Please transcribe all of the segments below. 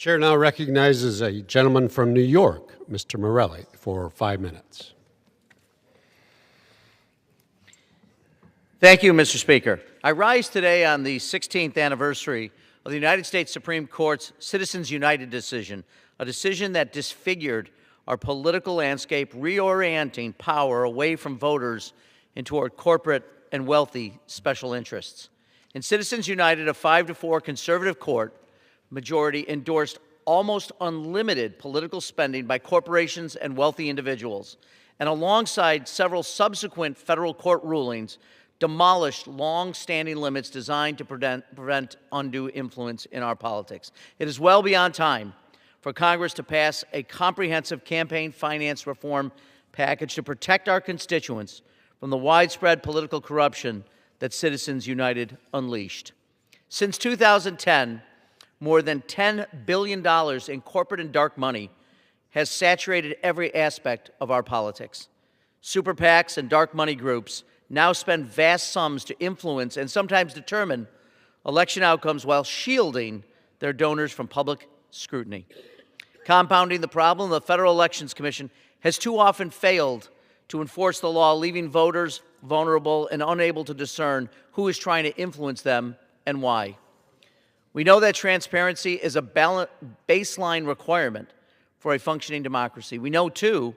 Chair now recognizes a gentleman from New York, Mr. Morelle, for 5 minutes. Thank you, Mr. Speaker. I rise today on the 16th anniversary of the United States Supreme Court's Citizens United decision, a decision that disfigured our political landscape, reorienting power away from voters and toward corporate and wealthy special interests. In Citizens United, a 5-4 conservative court majority endorsed almost unlimited political spending by corporations and wealthy individuals, and alongside several subsequent federal court rulings, demolished long-standing limits designed to prevent undue influence in our politics. It is well beyond time for Congress to pass a comprehensive campaign finance reform package to protect our constituents from the widespread political corruption that Citizens United unleashed. Since 2010, more than $10 billion in corporate and dark money has saturated every aspect of our politics. Super PACs and dark money groups now spend vast sums to influence and sometimes determine election outcomes while shielding their donors from public scrutiny. Compounding the problem, the Federal Elections Commission has too often failed to enforce the law, leaving voters vulnerable and unable to discern who is trying to influence them and why. We know that transparency is a baseline requirement for a functioning democracy. We know, too,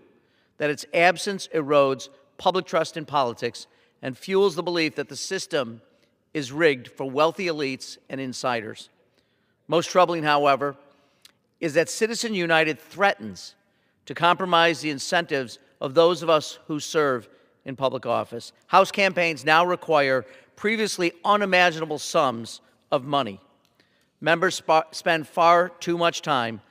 that its absence erodes public trust in politics and fuels the belief that the system is rigged for wealthy elites and insiders. Most troubling, however, is that Citizens United threatens to compromise the incentives of those of us who serve in public office. House campaigns now require previously unimaginable sums of money. Members spend far too much time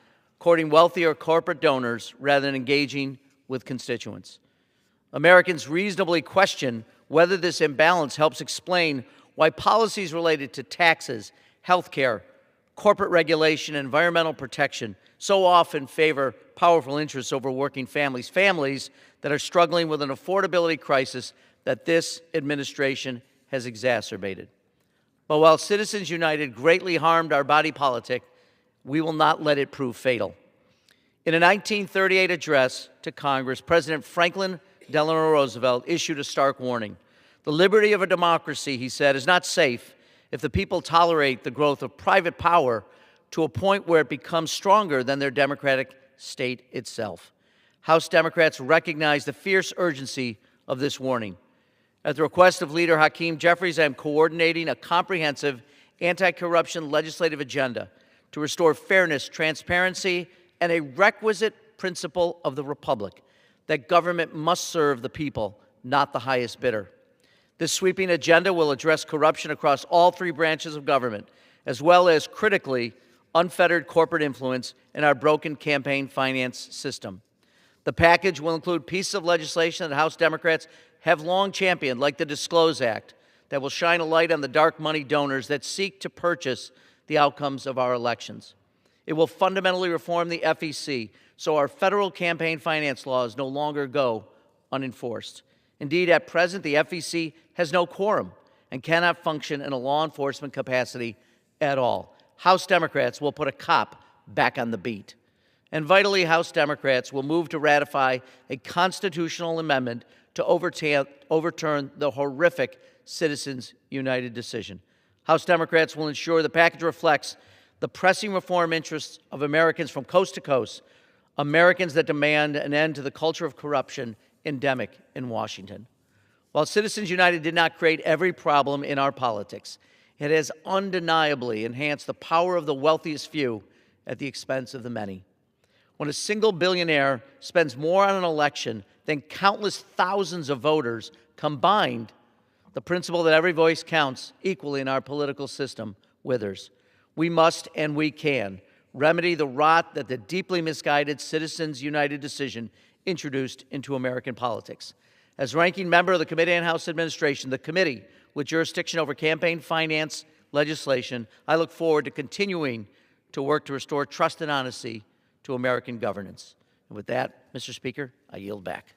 courting wealthy or corporate donors rather than engaging with constituents. Americans reasonably question whether this imbalance helps explain why policies related to taxes, health care, corporate regulation, and environmental protection so often favor powerful interests over working families, families that are struggling with an affordability crisis that this administration has exacerbated. But while Citizens United greatly harmed our body politic, we will not let it prove fatal. In a 1938 address to Congress, President Franklin Delano Roosevelt issued a stark warning. The liberty of a democracy, he said, is not safe if the people tolerate the growth of private power to a point where it becomes stronger than their democratic state itself. House Democrats recognize the fierce urgency of this warning. At the request of Leader Hakeem Jeffries, I am coordinating a comprehensive anti-corruption legislative agenda to restore fairness, transparency, and a requisite principle of the Republic, that government must serve the people, not the highest bidder. This sweeping agenda will address corruption across all three branches of government, as well as, critically, unfettered corporate influence in our broken campaign finance system. The package will include pieces of legislation that House Democrats have long championed, like the Disclose Act, that will shine a light on the dark money donors that seek to purchase the outcomes of our elections. It will fundamentally reform the FEC so our federal campaign finance laws no longer go unenforced. Indeed, at present, the FEC has no quorum and cannot function in a law enforcement capacity at all. House Democrats will put a cop back on the beat. And vitally, House Democrats will move to ratify a constitutional amendment to overturn the horrific Citizens United decision. House Democrats will ensure the package reflects the pressing reform interests of Americans from coast to coast, Americans that demand an end to the culture of corruption endemic in Washington. While Citizens United did not create every problem in our politics, it has undeniably enhanced the power of the wealthiest few at the expense of the many. When a single billionaire spends more on an election than countless thousands of voters combined, the principle that every voice counts equally in our political system withers. We must and we can remedy the rot that the deeply misguided Citizens United decision introduced into American politics. As ranking member of the Committee on House Administration, the committee with jurisdiction over campaign finance legislation, I look forward to continuing to work to restore trust and honesty to American governance. And with that, Mr. Speaker, I yield back.